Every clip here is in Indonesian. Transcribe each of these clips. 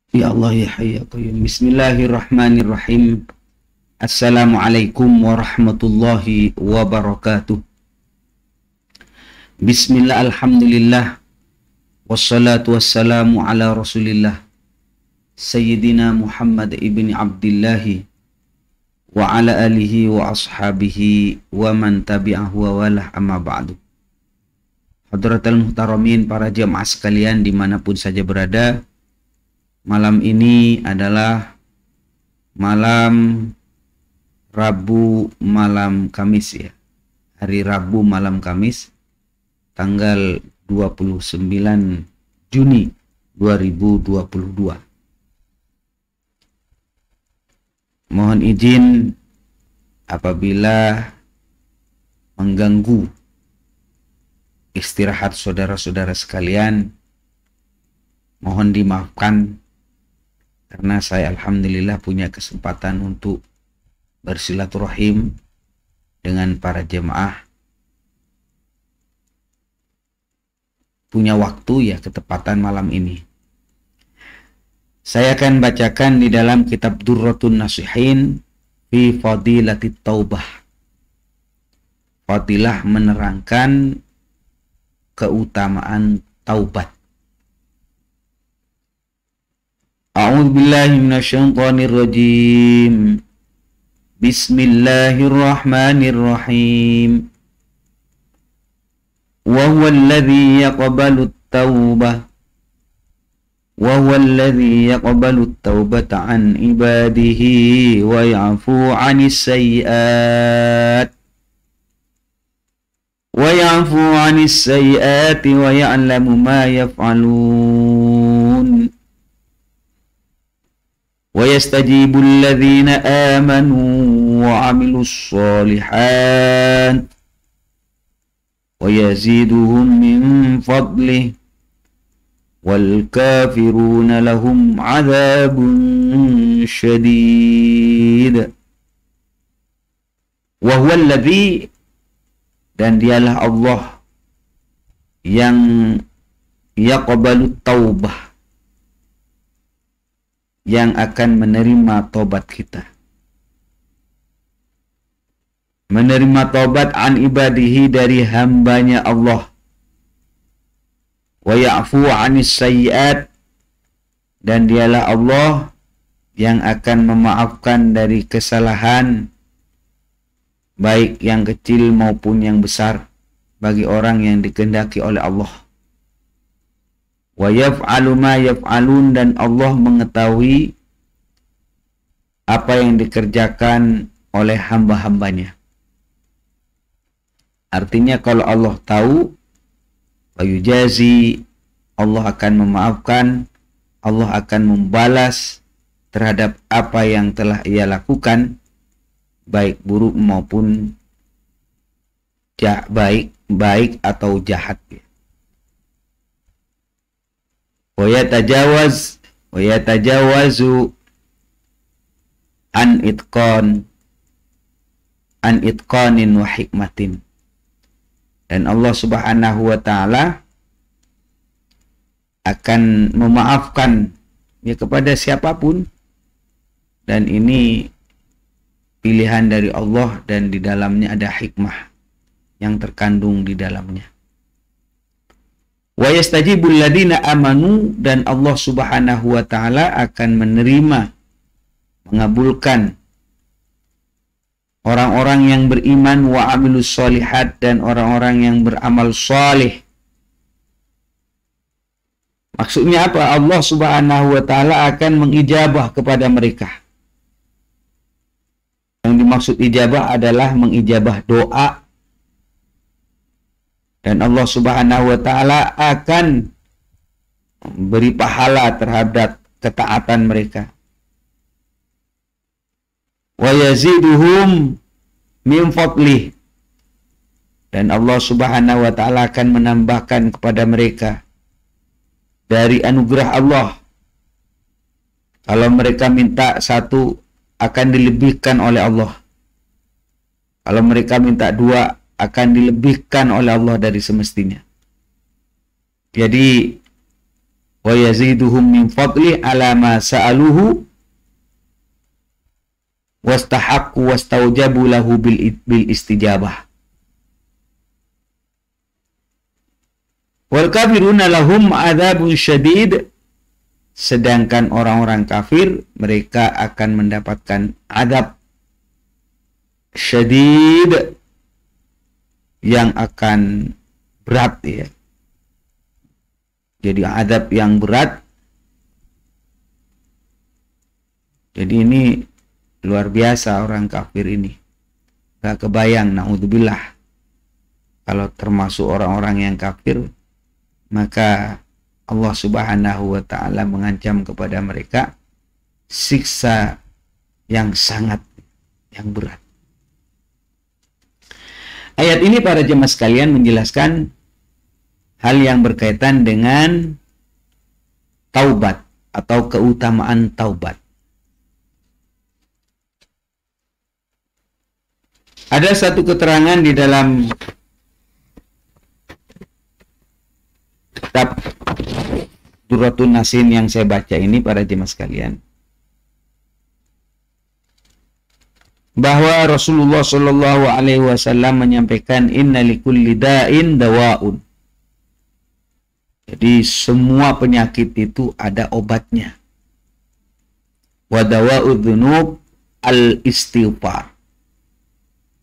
Ya Allah ya Hayy ya Qayyum. Bismillahirrahmanirrahim. Assalamualaikum warahmatullahi wabarakatuh. Bismillah, alhamdulillah, wassalatu wassalamu ala rasulillah Sayyidina Muhammad ibn Abdillahi wa ala alihi wa ashabihi wa man tabi'ahu wa walah, amma ba'du. Hadratal muhtaramin, para jamaah sekalian dimanapun saja berada, malam ini adalah malam Rabu, malam Kamis ya. Hari Rabu malam Kamis, tanggal 29 Juni 2022. Mohon izin apabila mengganggu istirahat saudara-saudara sekalian. Mohon dimaafkan karena saya alhamdulillah punya kesempatan untuk bersilaturahim dengan para jemaah. Punya waktu ya, ketepatan malam ini. Saya akan bacakan di dalam kitab Durratun Nasihin fi Fadilatit Taubah. Fadilah menerangkan keutamaan taubat. A'udzu billahi minasyaitonir rajim. Bismillahirrahmanirrahim. Wa huwa alladhi yaqbalu at-taubah wa huwa alladhi yaqbalu at-taubata an ibadihi wa ya'fu 'anis sayyi'at wa ya'lamu ma yaf'alun. ويستجيب الذين آمنوا وعملوا الصالحات ويزيدهم من فضله والكافرون لهم عذاب شديد. وهو الذي, dan dialah Allah yang yaqbalut taubah, yang akan menerima tobat kita. Menerima tobat an ibadihi, dari hambanya Allah. Wa ya'fu 'anis sayyi'at, dan dialah Allah yang akan memaafkan dari kesalahan, baik yang kecil maupun yang besar, bagi orang yang dikehendaki oleh Allah. Wa yaf'alu ma yaf'alun, dan Allah mengetahui apa yang dikerjakan oleh hamba-hambanya. Artinya kalau Allah tahu, wa yujazi, Allah akan memaafkan, Allah akan membalas terhadap apa yang telah ia lakukan, baik buruk maupun baik atau jahat. Wa yatajawazu an itqanin wa hikmatin, dan Allah Subhanahu wa ta'ala akan memaafkan ya kepada siapapun, dan ini pilihan dari Allah, dan di dalamnya ada hikmah yang terkandung di dalamnya. Wa yastajibul ladina amanu, dan Allah Subhanahu wa ta'ala akan menerima, mengabulkan orang-orang yang beriman, wa amilus sholihat, dan orang-orang yang beramal salih. Maksudnya apa? Allah Subhanahu wa ta'ala akan mengijabah kepada mereka. Yang dimaksud ijabah adalah mengijabah doa, dan Allah Subhanahu wa ta'ala akan beri pahala terhadap ketaatan mereka. Wa yaziduhum min fadlih, dan Allah Subhanahu wa ta'ala akan menambahkan kepada mereka dari anugerah Allah. Kalau mereka minta satu, akan dilebihkan oleh Allah. Kalau mereka minta dua, akan dilebihkan oleh Allah dari semestinya. Jadi wa yaziduhum min fadli ala ma sa'aluhu wastahaqqu wastaujabu lahu bil istijabah. Wal kafiruna lahum adzabun syadid, sedangkan orang-orang kafir mereka akan mendapatkan azab syadid yang akan berat ya. Jadi azab yang berat. Jadi ini luar biasa orang kafir ini. Gak kebayang, naudzubillah, kalau termasuk orang-orang yang kafir, maka Allah Subhanahu wa ta'ala mengancam kepada mereka siksa yang sangat yang berat. Ayat ini para jemaah sekalian menjelaskan hal yang berkaitan dengan taubat atau keutamaan taubat. Ada satu keterangan di dalam kitab Durratun Nasin yang saya baca ini para jemaah sekalian, bahwa Rasulullah Shallallahu Alaihi Wasallam menyampaikan inna likulli da'in dawaun. Jadi semua penyakit itu ada obatnya. Wa dawa'udz dzunub al-istighfar.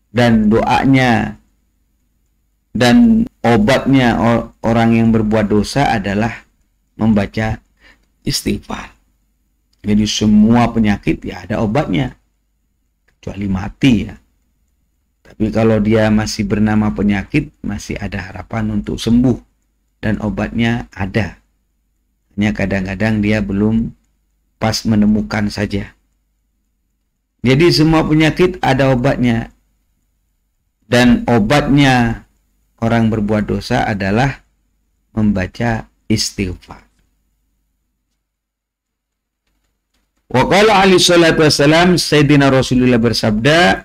Dan doanya dan obatnya orang yang berbuat dosa adalah membaca istighfar. Jadi semua penyakit ya ada obatnya, kecuali mati ya. Tapi kalau dia masih bernama penyakit, masih ada harapan untuk sembuh. Dan obatnya ada. Hanya kadang-kadang dia belum pas menemukan saja. Jadi semua penyakit ada obatnya. Dan obatnya orang berbuat dosa adalah membaca istighfar. Wa qala alaihi salatu wassalam, Sayyidina Rasulullah bersabda,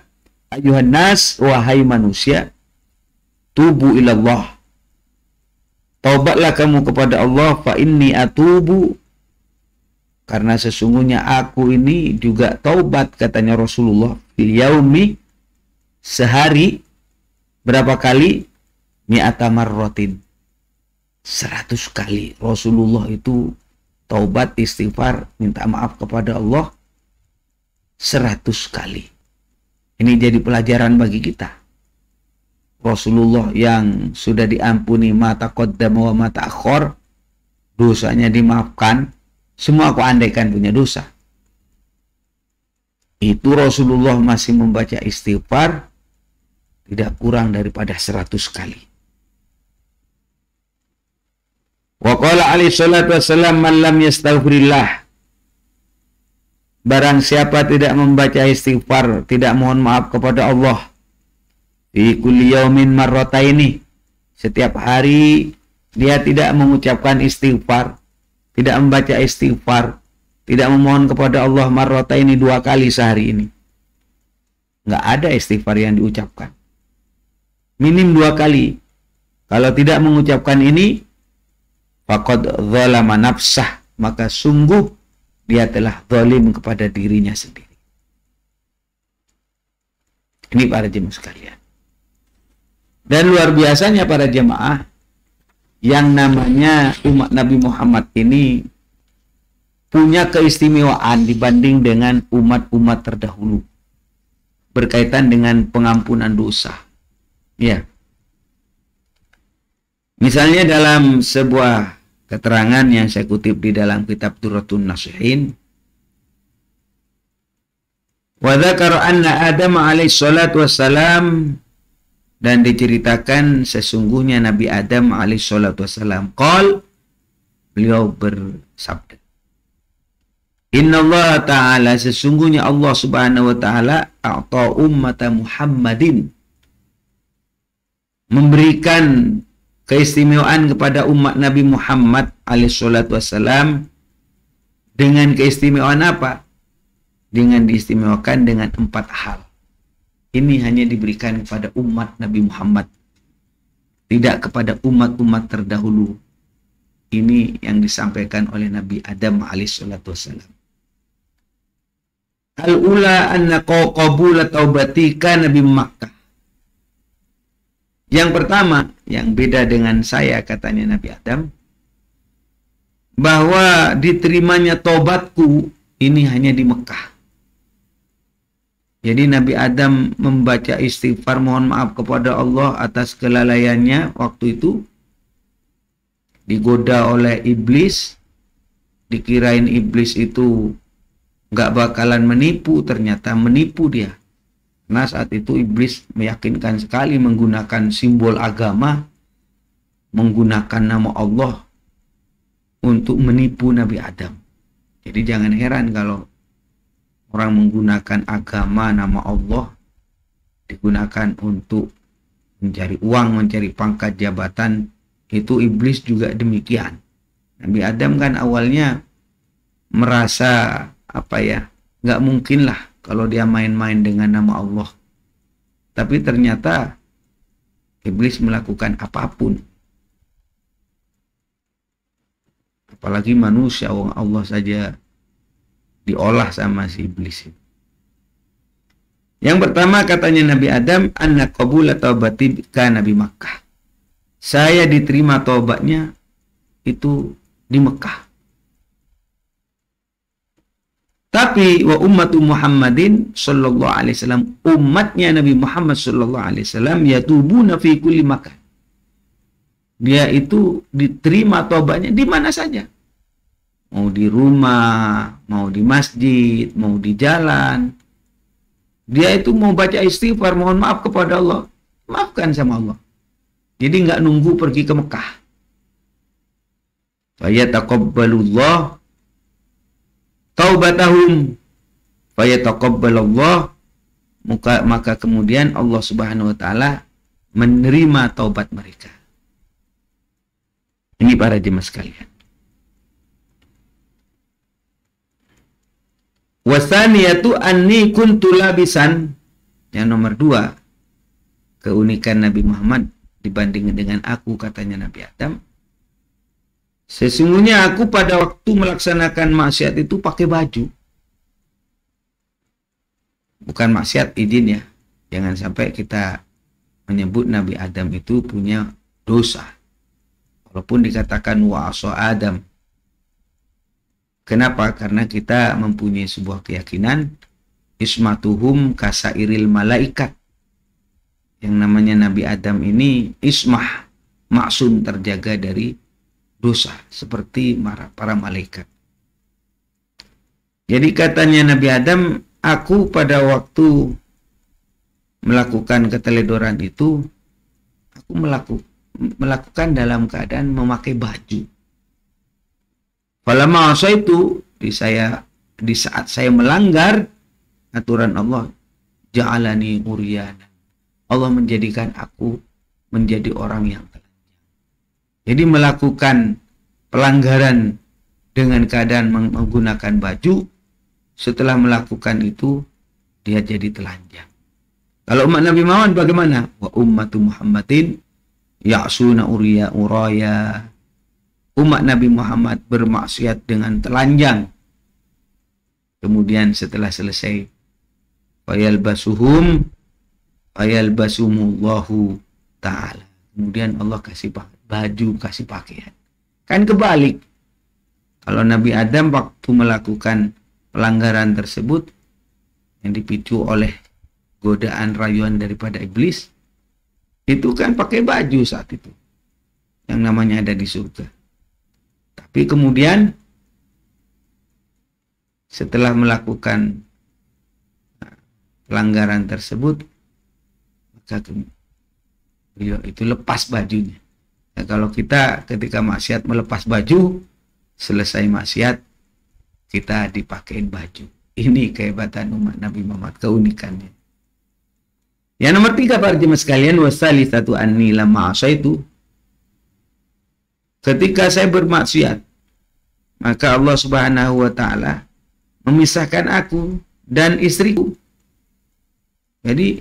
ayuhan nas, wahai manusia, tubu ilallah. Taubatlah kamu kepada Allah, fa inni atubu, karena sesungguhnya aku ini juga taubat, katanya Rasulullah, fil yaumi, sehari berapa kali? Mi'ata marratin, 100 kali Rasulullah itu taubat, istighfar, minta maaf kepada Allah 100 kali. Ini jadi pelajaran bagi kita. Rasulullah yang sudah diampuni ma taqaddama wa ma ta'akhkhar, dosanya dimaafkan, semua aku andaikan punya dosa. Itu Rasulullah masih membaca istighfar tidak kurang daripada 100 kali. Wa qala alaihi salatu wassalam, man lam yastaghfirillah, barang siapa tidak membaca istighfar, tidak mohon maaf kepada Allah, fi kulli yaumin marrataini, setiap hari dia tidak mengucapkan istighfar, tidak membaca istighfar, tidak memohon kepada Allah marrataini, 2 kali sehari ini, nggak ada istighfar yang diucapkan, minim 2 kali. Kalau tidak mengucapkan ini, faqad dzalama nafsah, maka sungguh dia telah zalim kepada dirinya sendiri. Ini para jemaah sekalian. Dan luar biasanya para jemaah, yang namanya umat Nabi Muhammad ini punya keistimewaan dibanding dengan umat-umat terdahulu berkaitan dengan pengampunan dosa. Ya. Misalnya dalam sebuah keterangan yang saya kutip di dalam kitab Durratun Nasihin, wa dzakara anna Adam alaihi salatu wassalam, dan diceritakan sesungguhnya Nabi Adam alaihi salatu wassalam, beliau bersabda, inna Allah ta'ala, sesungguhnya Allah subhanahu wa ta'ala, a'ta ummata Muhammadin, memberikan keistimewaan kepada umat Nabi Muhammad alaihi salatu wassalam. Dengan keistimewaan apa? Dengan diistimewakan dengan 4 hal. Ini hanya diberikan kepada umat Nabi Muhammad, tidak kepada umat-umat terdahulu. Ini yang disampaikan oleh Nabi Adam alaihissalatu wassalam. Al-ula anna qabula taubati kana bi Makkah. Yang pertama, yang beda dengan saya, katanya Nabi Adam, bahwa diterimanya tobatku ini hanya di Mekah. Jadi Nabi Adam membaca istighfar mohon maaf kepada Allah atas kelalaiannya waktu itu. Digoda oleh iblis. Dikirain iblis itu nggak bakalan menipu, ternyata menipu dia. Nah saat itu iblis meyakinkan sekali menggunakan simbol agama, menggunakan nama Allah untuk menipu Nabi Adam. Jadi jangan heran kalau orang menggunakan agama nama Allah digunakan untuk mencari uang, mencari pangkat jabatan, itu iblis juga demikian. Nabi Adam kan awalnya merasa nggak mungkin lah kalau dia main-main dengan nama Allah. Tapi ternyata iblis melakukan apapun. Apalagi manusia, Allah saja diolah sama si iblis. Yang pertama katanya Nabi Adam, anna qabula taubati kana bi Makkah. Saya diterima taubatnya itu di Mekah. Tapi wa ummatu Muhammadin sallallahu alaihi wasallam, umatnya Nabi Muhammad sallallahu alaihi wasallam yatubuna fi kulli makan. Dia itu diterima taubatnya di mana saja. Mau di rumah, mau di masjid, mau di jalan. Dia itu mau baca istighfar, mohon maaf kepada Allah, maafkan sama Allah. Jadi nggak nunggu pergi ke Mekah. Fayataqabbalullah taubatahum, fayataqabbalullah, maka kemudian Allah Subhanahu wa taala menerima taubat mereka. Ini para jemaah sekalian. Wasaniyatu anni kuntu labisan. Yang nomor 2, keunikan Nabi Muhammad dibanding dengan aku, katanya Nabi Adam. Sesungguhnya aku pada waktu melaksanakan maksiat itu pakai baju. Bukan maksiat izin ya. Jangan sampai kita menyebut Nabi Adam itu punya dosa. Walaupun dikatakan wa'asa Adam. Kenapa? Karena kita mempunyai sebuah keyakinan ismatuhum kasairil malaikat. Yang namanya Nabi Adam ini ismah, maksum, terjaga dari dosa seperti para malaikat. Jadi katanya Nabi Adam, aku pada waktu melakukan keteledoran itu, aku melakukan dalam keadaan memakai baju. Falamma asaitu, di saat saya melanggar aturan Allah, ja'alani uryana, Allah menjadikan aku menjadi orang yang telanjang. Jadi melakukan pelanggaran dengan keadaan menggunakan baju, setelah melakukan itu dia jadi telanjang. Kalau umat Nabi Muhammad bagaimana? Wa ummatu Muhammadin ya'suna uraya. Umat Nabi Muhammad bermaksiat dengan telanjang. Kemudian setelah selesai, fayalbasumullahu ta'ala. Kemudian Allah kasih baju, kasih pakaian. Kan kebalik. Kalau Nabi Adam waktu melakukan pelanggaran tersebut, yang dipicu oleh godaan rayuan daripada iblis, itu kan pakai baju saat itu. Yang namanya ada di surga. Tapi kemudian setelah melakukan pelanggaran tersebut, maka beliau itu lepas bajunya. Nah, kalau kita ketika maksiat melepas baju, selesai maksiat kita dipakein baju. Ini kehebatan umat Nabi Muhammad, keunikannya. Yang nomor 3 para jemaah sekalian, wasalisatu anni lamma asaitu. Ketika saya bermaksiat, maka Allah Subhanahu wa taala memisahkan aku dan istriku. Jadi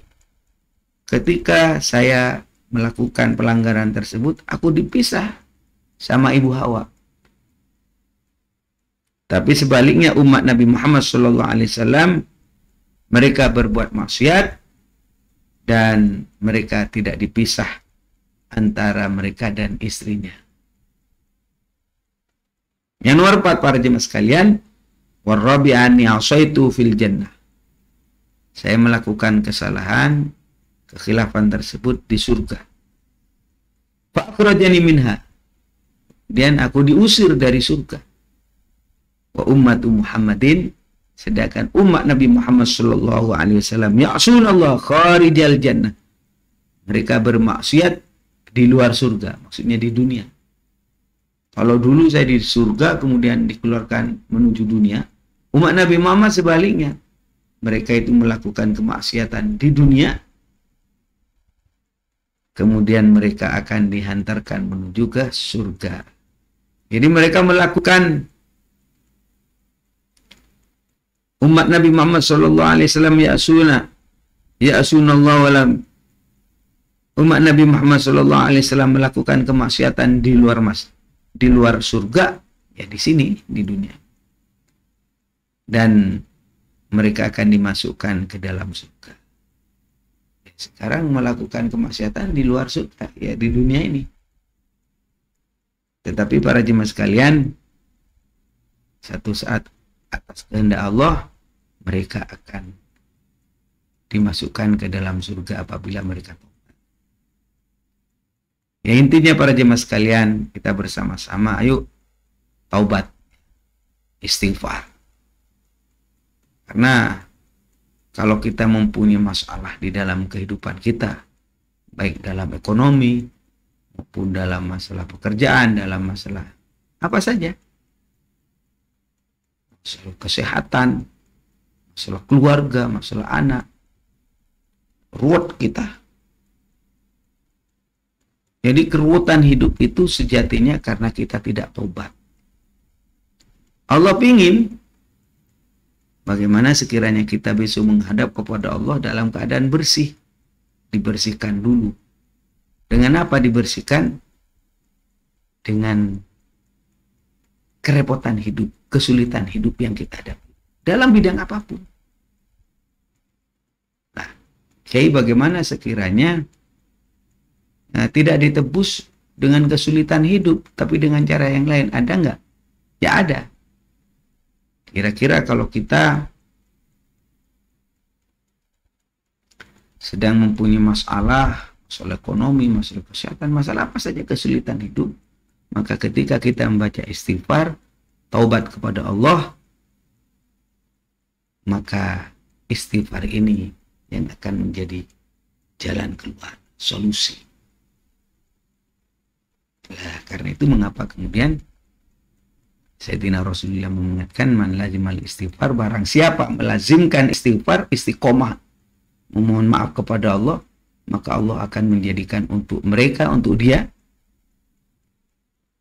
ketika saya melakukan pelanggaran tersebut, aku dipisah sama ibu Hawa. Tapi sebaliknya umat Nabi Muhammad SAW, mereka berbuat maksiat dan mereka tidak dipisah antara mereka dan istrinya. Yang nomor 4, para jemaah sekalian, warrabi'ani asaitu fil jannah. Saya melakukan kesalahan, kekhilafan tersebut di surga. Fa'akhrajani minha. Dan aku diusir dari surga. Wa ummatu Muhammadin, sedangkan umat Nabi Muhammad sallallahu alaihi wasallam ya'sunallah kharijal jannah. Mereka bermaksiat di luar surga, maksudnya di dunia. Kalau dulu saya di surga kemudian dikeluarkan menuju dunia, umat Nabi Muhammad sebaliknya. Mereka itu melakukan kemaksiatan di dunia, kemudian mereka akan dihantarkan menuju ke surga. Jadi mereka melakukan, umat Nabi Muhammad SAW ya'sunallah walam. Umat Nabi Muhammad SAW melakukan kemaksiatan di luar surga, ya di sini, di dunia. Dan mereka akan dimasukkan ke dalam surga. Sekarang melakukan kemaksiatan di luar surga, ya di dunia ini. Tetapi para jemaah sekalian, satu saat atas kehendak Allah, mereka akan dimasukkan ke dalam surga apabila mereka taubat. Ya intinya para jemaah sekalian, kita bersama-sama ayo taubat, istighfar. Karena kalau kita mempunyai masalah di dalam kehidupan kita, baik dalam ekonomi, maupun dalam masalah pekerjaan, dalam masalah apa saja, masalah kesehatan, masalah keluarga, masalah anak, ruwet kita. Jadi keruwetan hidup itu sejatinya karena kita tidak tobat. Allah ingin bagaimana sekiranya kita besok menghadap kepada Allah dalam keadaan bersih. Dibersihkan dulu. Dengan apa dibersihkan? Dengan kerepotan hidup, kesulitan hidup yang kita hadapi. Dalam bidang apapun. Nah, Kiai, bagaimana sekiranya tidak ditebus dengan kesulitan hidup, tapi dengan cara yang lain? Ada nggak? Ya ada. Kira-kira kalau kita sedang mempunyai masalah ekonomi, masalah kesehatan, masalah apa saja kesulitan hidup, maka ketika kita membaca istighfar, taubat kepada Allah, maka istighfar ini yang akan menjadi jalan keluar, solusi. Nah, karena itu mengapa kemudian Sayyidina Rasulullah mengingatkan, man lazimal istighfar, barang siapa melazimkan istighfar, istiqomah, memohon maaf kepada Allah, maka Allah akan menjadikan untuk mereka, untuk dia,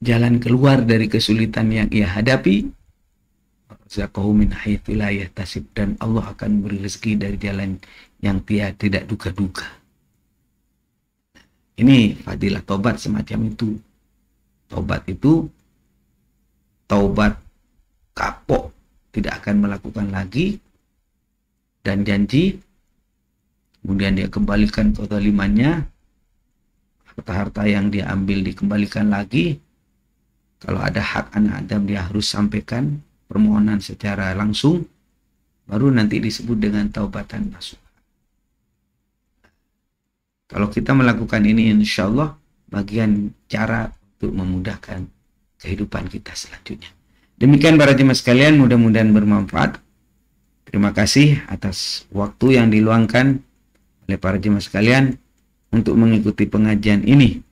jalan keluar dari kesulitan yang ia hadapi. Dan Allah akan beri rezeki dari jalan yang tidak duga-duga. Ini fadilah taubat semacam itu. Taubat itu taubat kapok, tidak akan melakukan lagi, dan janji, kemudian dia kembalikan kezalimannya, harta-harta yang dia ambil dikembalikan lagi. Kalau ada hak anak Adam, dia harus sampaikan permohonan secara langsung, baru nanti disebut dengan taubatan nasuha. Kalau kita melakukan ini, insya Allah bagian cara untuk memudahkan kehidupan kita selanjutnya. Demikian para jemaah sekalian, mudah-mudahan bermanfaat. Terima kasih atas waktu yang diluangkan oleh para jemaah sekalian untuk mengikuti pengajian ini.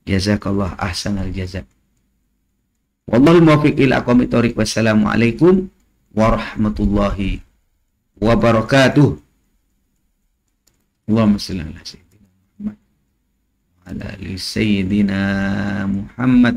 Jazakallah ahsanal jazak. Wallahul muwaffiq ila aqwamit thoriq. Wassalamualaikum warahmatullahi wabarakatuh. Allahumma shalli ala sayyidina Muhammad wa ala ali sayyidina Muhammad.